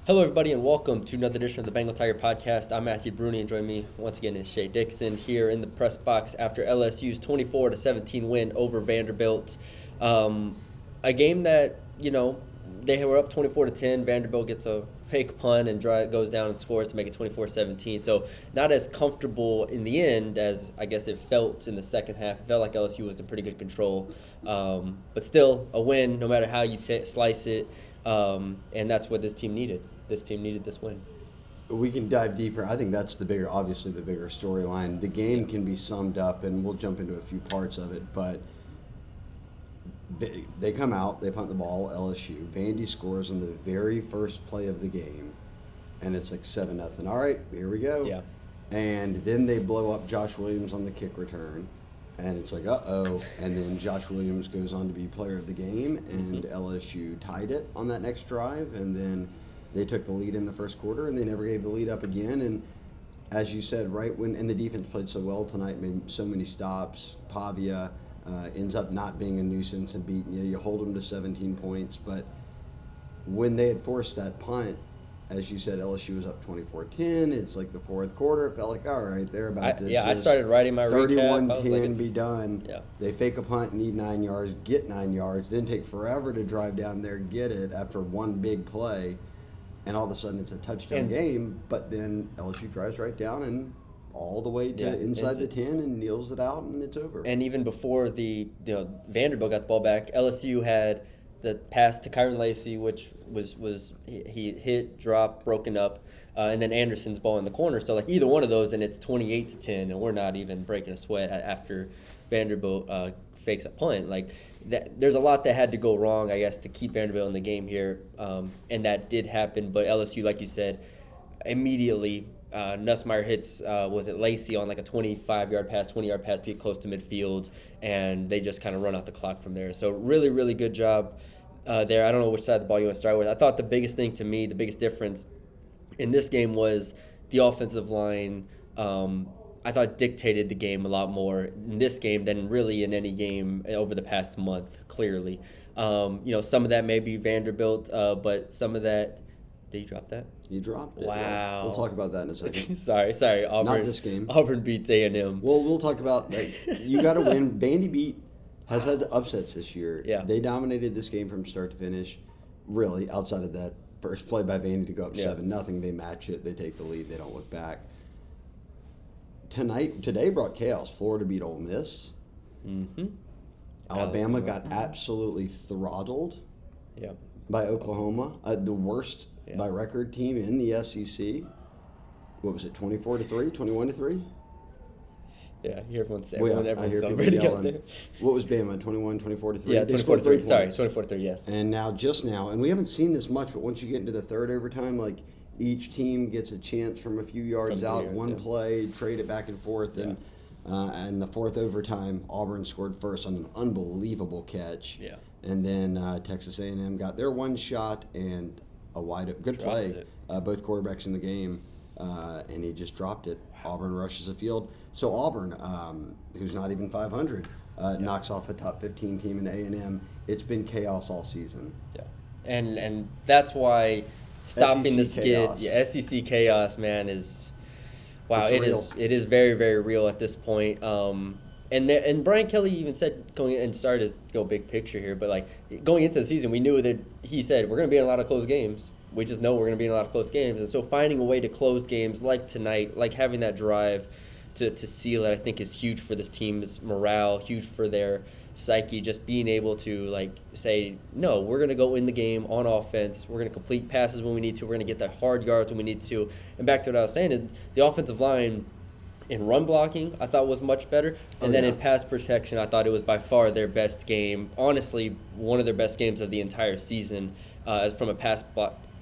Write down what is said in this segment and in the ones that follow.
Hello, everybody, and welcome to another edition of the Bengal Tiger Podcast. I'm Matthew Brune, and join me once again is Shea Dixon here in the press box after LSU's 24-17 win over Vanderbilt. A game that, they were up 24-10. Vanderbilt gets a fake punt and goes down and scores to make it 24-17. So not as comfortable in the end as I guess it felt in the second half. It felt like LSU was in pretty good control, but still a win no matter how you slice it, and that's what this team needed. This team needed this win. We can dive deeper. I think that's the bigger storyline. The game can be summed up, and we'll jump into a few parts of it, but they come out, they punt the ball, LSU. Vandy scores on the very first play of the game, and it's like 7-0. All right, here we go. Yeah. And then they blow up Josh Williams on the kick return, and it's like, uh-oh. And then Josh Williams goes on to be player of the game, and LSU tied it on that next drive, and then they took the lead in the first quarter, and they never gave the lead up again. And as you said, and the defense played so well tonight, made so many stops. Pavia ends up not being a nuisance and beating you. You hold them to 17 points. But when they had forced that punt, as you said, LSU was up 24-10. It's like the fourth quarter. It felt like, all right, they're about to I started writing my recap. 31-10, be done. Yeah. They fake a punt, need 9 yards, get 9 yards, then take forever to drive down there, get it after one big play. And all of a sudden it's a touchdown game, but then LSU drives right down and all the way to inside the 10 and kneels it out, and it's over. And even before Vanderbilt got the ball back, LSU had the pass to Kyron Lacey, which was he hit, dropped, broken up, and then Anderson's ball in the corner. So like either one of those, and it's 28-10, and we're not even breaking a sweat after Vanderbilt fakes a punt. Like there's a lot that had to go wrong, I guess, to keep Vanderbilt in the game here, and that did happen. But LSU, like you said, immediately Nussmeier hits was it Lacey on like a 25-yard pass, 20-yard pass to get close to midfield, and they just kind of run out the clock from there. So really, really good job there. I don't know which side of the ball you want to start with. I thought the biggest thing to me, the biggest difference in this game was the offensive line. I thought dictated the game a lot more in this game than really in any game over the past month, clearly. Some of that may be Vanderbilt, but some of that... Did you drop that? You dropped it. Wow. Yeah. We'll talk about that in a second. sorry. Auburn, not this game. Auburn beats A&M. Well, we'll talk about that. You got to win. Vandy has had the upsets this year. Yeah. They dominated this game from start to finish. Really, outside of that first play by Vandy to go up 7-0, they match it. They take the lead. They don't look back. Today brought chaos. Florida beat Ole Miss. Mm-hmm. Alabama got absolutely throttled by Oklahoma, the worst by record team in the SEC. What was it, 24-3, 21-3? Yeah, you hear everyone say. Everyone's celebrating out there. What was Bama, 21-24-3? Yeah, 24-3. Sorry, 24-3, yes. And now, and we haven't seen this much, but once you get into the third overtime, like, each team gets a chance from a few yards out, one play, trade it back and forth, and the fourth overtime, Auburn scored first on an unbelievable catch. Yeah. And then Texas A&M got their one shot and a good play. Both quarterbacks in the game, and he just dropped it. Auburn rushes the field. So Auburn, who's not even 500, knocks off a top 15 team in A&M. It's been chaos all season. Yeah, and that's why. Stopping the skid, SEC chaos, man, is wow. It is very, very real at this point. And Brian Kelly even said started to go big picture here, but like going into the season, we knew that he said we're going to be in a lot of close games. We just know we're going to be in a lot of close games, and so finding a way to close games like tonight, like having that drive to seal it, I think is huge for this team's morale, huge for their psyche, just being able to like say, no, we're going to go in the game on offense. We're going to complete passes when we need to. We're going to get the hard yards when we need to. And back to what I was saying, is the offensive line in run blocking I thought was much better. And then in pass protection, I thought it was by far their best game. Honestly, one of their best games of the entire season as from a pass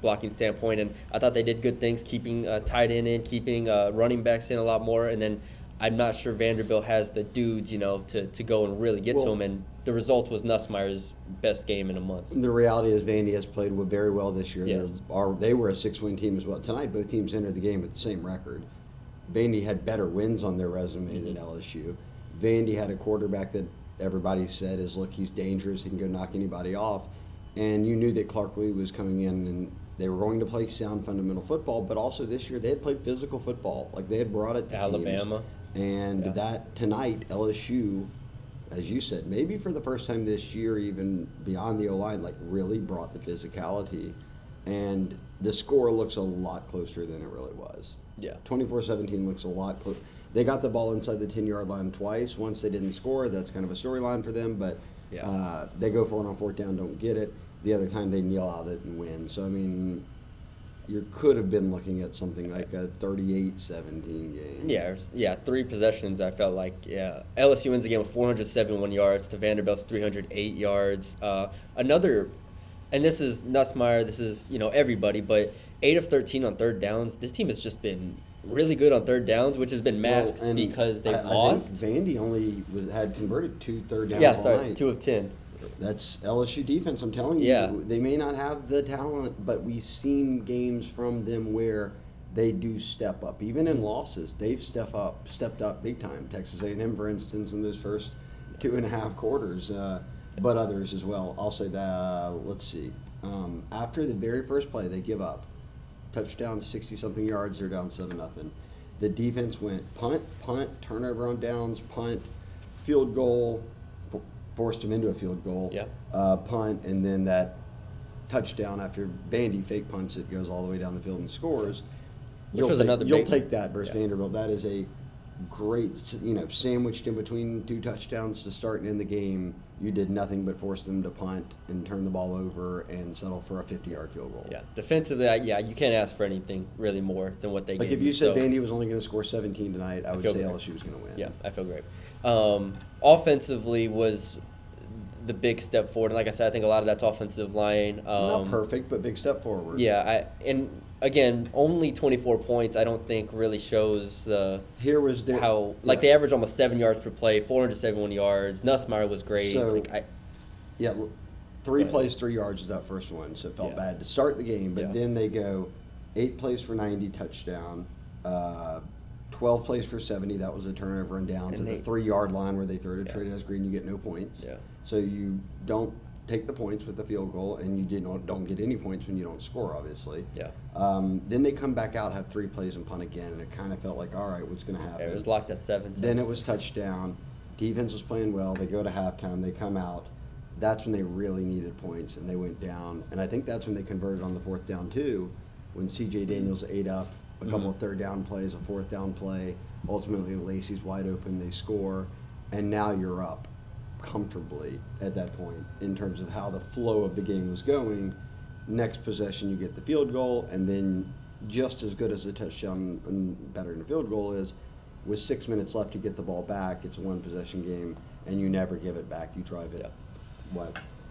blocking standpoint. And I thought they did good things, keeping tight end in, keeping running backs in a lot more. And then I'm not sure Vanderbilt has the dudes, to go and really get to him. And the result was Nussmeier's best game in a month. The reality is Vandy has played very well this year. Yes. They were a 6-win team as well. Tonight, both teams entered the game with the same record. Vandy had better wins on their resume than LSU. Vandy had a quarterback that everybody said he's dangerous. He can go knock anybody off. and you knew that Clark Lee was coming in and they were going to play sound fundamental football, but also this year they had played physical football. Like they had brought it to Alabama. Teams. And that tonight, LSU, as you said, maybe for the first time this year, even beyond the O-line, like really brought the physicality. And the score looks a lot closer than it really was. Yeah. 24-17 looks a lot closer. They got the ball inside the 10-yard line twice. Once they didn't score, that's kind of a storyline for them, but they go for it on fourth down, don't get it. The other time they kneel out it and win. So, I mean, you could have been looking at something like a 38-17 game. Yeah, 3 possessions, I felt like. Yeah, LSU wins the game with 471 yards to Vanderbilt's 308 yards. Another, and this is Nussmeier, this is, everybody, but 8 of 13 on third downs. This team has just been really good on third downs, which has been masked because they've lost. I think Vandy only had converted 2 third downs all night. 2 of 10. That's LSU defense, I'm telling you. Yeah. They may not have the talent, but we've seen games from them where they do step up. Even in losses, they've stepped up big time. Texas A&M, for instance, in those first 2.5 quarters, but others as well. I'll say that, let's see. After the very first play, they give up. Touchdown, 60-something yards, they're down 7-0. The defense went punt, turnover on downs, punt, field goal, forced them into a field goal, punt, and then that touchdown after Vandy fake punts it, goes all the way down the field and scores. You'll take that versus Vanderbilt. That is a great, sandwiched in between 2 touchdowns to start and end the game. You did nothing but force them to punt and turn the ball over and settle for a 50-yard field goal. Yeah, defensively, you can't ask for anything really more than what they gave. Like if you said Vandy was only going to score 17 tonight, I would say LSU was going to win. Yeah, I feel great. Offensively was the big step forward, and like I said, I think a lot of that's offensive line. Not perfect, but big step forward. Yeah, and again, only 24 points. I don't think really shows the they average almost 7 yards per play, 471 yards. Nussmeier was great. So, 3 plays, 3 yards is that first one, so it felt bad to start the game. But then they go 8 plays for 90, touchdown. 12 plays for 70. That was a turnover and down to the 3-yard line where they throw to Trey Green. You get no points. Yeah. So you don't take the points with the field goal, and you don't get any points when you don't score, obviously. Yeah. Then they come back out, have 3 plays and punt again, and it kind of felt like, all right, what's going to happen? Yeah, it was locked at 7. Then it was touchdown. Defense was playing well. They go to halftime. They come out. That's when they really needed points, and they went down. And I think that's when they converted on the fourth down, too, when C.J. Daniels ate up a couple of third down plays, a fourth down play. Ultimately, Lacey's wide open. They score, and now you're up comfortably at that point in terms of how the flow of the game was going. Next possession, you get the field goal, and then just as good as a touchdown and better than a field goal is, with 6 minutes left, you get the ball back. It's a 1-possession game, and you never give it back. You drive it,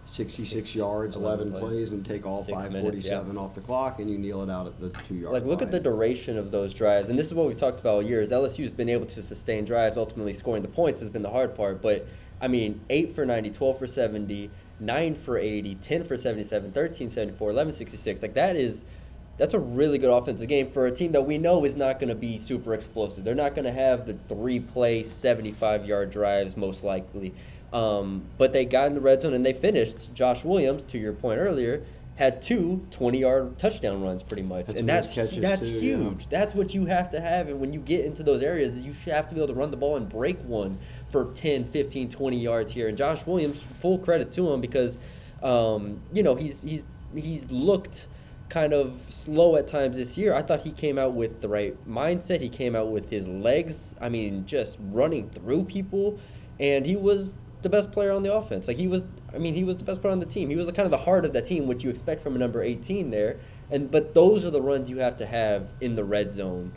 66 yards, 11 plays, and take all 5:47 off the clock, and you kneel it out at the 2-yard line. Look at the duration of those drives, and this is what we've talked about all year, is LSU's been able to sustain drives. Ultimately, scoring the points has been the hard part, but 8 for 90, 12 for 70, 9 for 80, 10 for 77, 13 74, 11 66. That's a really good offensive game for a team that we know is not going to be super explosive. They're not going to have the 3-play, 75-yard drives most likely. But they got in the red zone and they finished. Josh Williams, to your point earlier, had 2 20-yard touchdown runs pretty much. And that's huge. Yeah. That's what you have to have. And when you get into those areas, you have to be able to run the ball and break one for 10, 15, 20 yards here. And Josh Williams, full credit to him because, he's looked kind of slow at times this year. I thought he came out with the right mindset. He came out with his legs, just running through people. And he was the best player on the offense. He was the best player on the team. He was kind of the heart of that team, which you expect from a number 18 there. But those are the runs you have to have in the red zone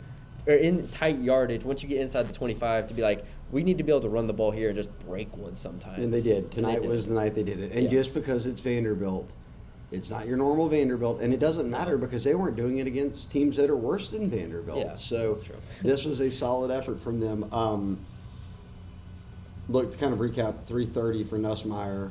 or in tight yardage. Once you get inside the 25, to be like, we need to be able to run the ball here and just break one sometimes. And they did. Tonight was the night they did it. And just because it's Vanderbilt, it's not your normal Vanderbilt, and it doesn't matter because they weren't doing it against teams that are worse than Vanderbilt. Yeah, so that's true. This was a solid effort from them. Look, to kind of recap, 330 for Nussmeier,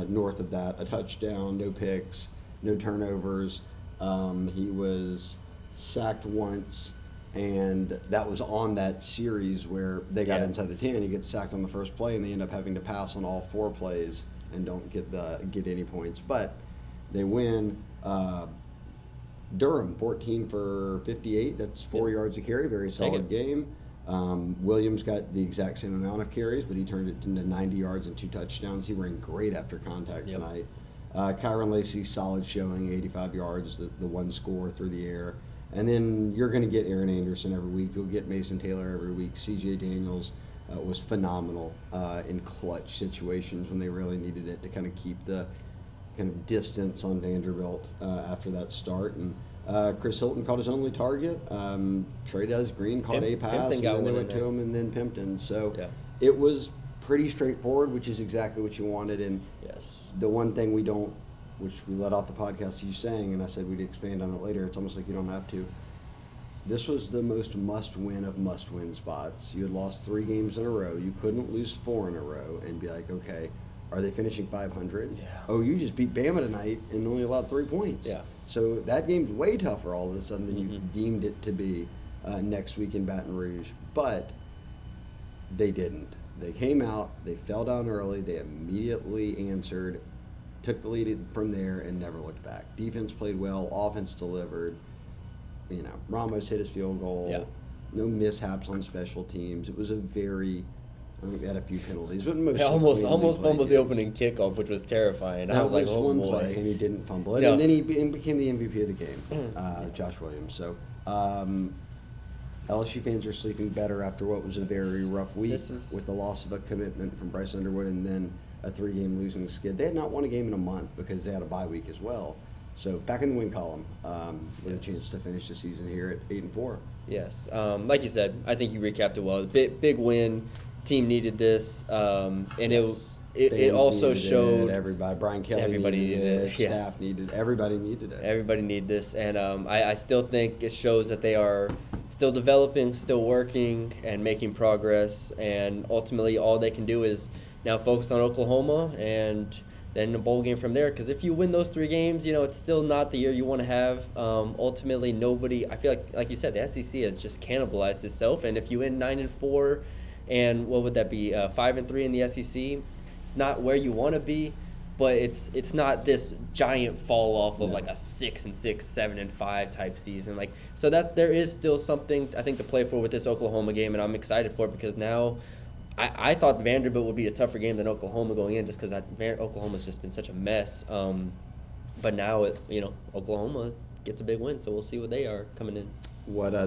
north of that, a touchdown, no picks, no turnovers. He was sacked once, and that was on that series where they got inside the 10. He gets sacked on the first play, and they end up having to pass on all 4 plays and don't get any points. But They win. Durham, 14 for 58. That's 4 yards a carry. Very solid game. Williams got the exact same amount of carries, but he turned it into 90 yards and 2 touchdowns. He ran great after contact tonight. Kyron Lacey, solid showing, 85 yards, the one score through the air. And then you're going to get Aaron Anderson every week. You'll get Mason Taylor every week. C.J. Daniels was phenomenal in clutch situations when they really needed it to kind of keep the kind of distance on Vanderbilt after that start. And Chris Hilton caught his only target. Trey Green caught a pass, and then they went to him, and then Pimpton. So it was pretty straightforward, which is exactly what you wanted. And the one thing which we let off the podcast, you saying, and I said we'd expand on it later, it's almost like you don't have to. This was the most must-win of must-win spots. You had lost 3 games in a row. You couldn't lose 4 in a row and be like, okay, are they finishing 500? Yeah. Oh, you just beat Bama tonight and only allowed 3 points. Yeah. So that game's way tougher all of a sudden than you deemed it to be next week in Baton Rouge. But they didn't. They came out, they fell down early, they immediately answered, took the lead from there, and never looked back. Defense played well, offense delivered. Ramos hit his field goal. Yeah. No mishaps on special teams. It was I think they had a few penalties. But most almost fumbled the opening kickoff, which was terrifying. That I was like, oh one boy. play, and he didn't fumble it. And then he became the MVP of the game, Josh Williams. So LSU fans are sleeping better after what was a very rough week with the loss of a commitment from Bryce Underwood and then a 3-game losing skid. They had not won a game in a month because they had a bye week as well. So back in the win column with a chance to finish the season here at 8-4. Yes, like you said, I think you recapped it well. Big win. Team needed this, and it also showed everybody. Brian Kelly everybody needed it. Staff needed it. Everybody needed it. Everybody needed this, and I still think it shows that they are still developing, still working, and making progress. And ultimately, all they can do is now focus on Oklahoma and then the bowl game from there. Because if you win those 3 games, it's still not the year you want to have. Ultimately, nobody. I feel like you said, the SEC has just cannibalized itself. And if you win 9-4, and what would that be? 5-3 in the SEC. It's not where you want to be, but it's not this giant fall off of like a 6-6, 7-5 type season. So that there is still something I think to play for with this Oklahoma game, and I'm excited for it because now. I thought Vanderbilt would be a tougher game than Oklahoma going in just because Oklahoma's just been such a mess. But now, Oklahoma gets a big win, so we'll see what they are coming in.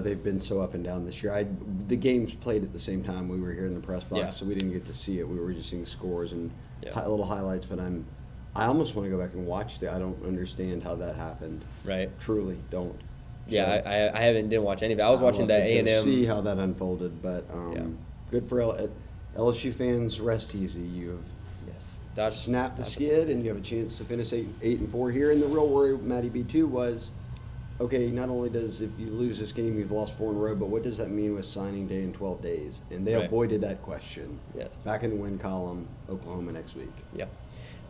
They've been so up and down this year. The games played at the same time we were here in the press box, so we didn't get to see it. We were just seeing scores and little highlights. But I almost want to go back and watch I don't understand how that happened. Right. Truly don't. Yeah, I didn't watch any of it. I was watching that A&M. See how that unfolded, but good for LSU fans. Rest easy. You have snapped the skid, and you have a chance to finish 8-4 here. And the real worry with Matty B2 was, okay, not only does if you lose this game, you've lost 4 in a row, but what does that mean with signing day in 12 days? And they avoided that question. Yes. Back in the win column, Oklahoma next week. Yeah.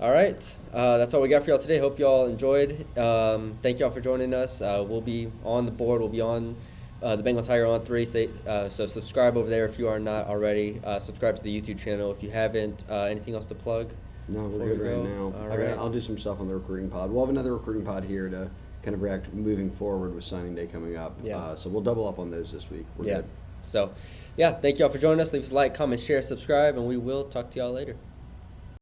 All right. That's all we got for y'all today. Hope y'all enjoyed. Thank y'all for joining us. We'll be on the board. We'll be on the Bengal Tiger On3. So subscribe over there if you are not already. Subscribe to the YouTube channel if you haven't. Anything else to plug? No, we're good right now. All right. I'll do some stuff on the recruiting pod. We'll have another recruiting pod here to kind of react moving forward with signing day coming up. Yeah. So we'll double up on those this week. We're good. So, thank y'all for joining us. Leave us a like, comment, share, subscribe, and we will talk to y'all later.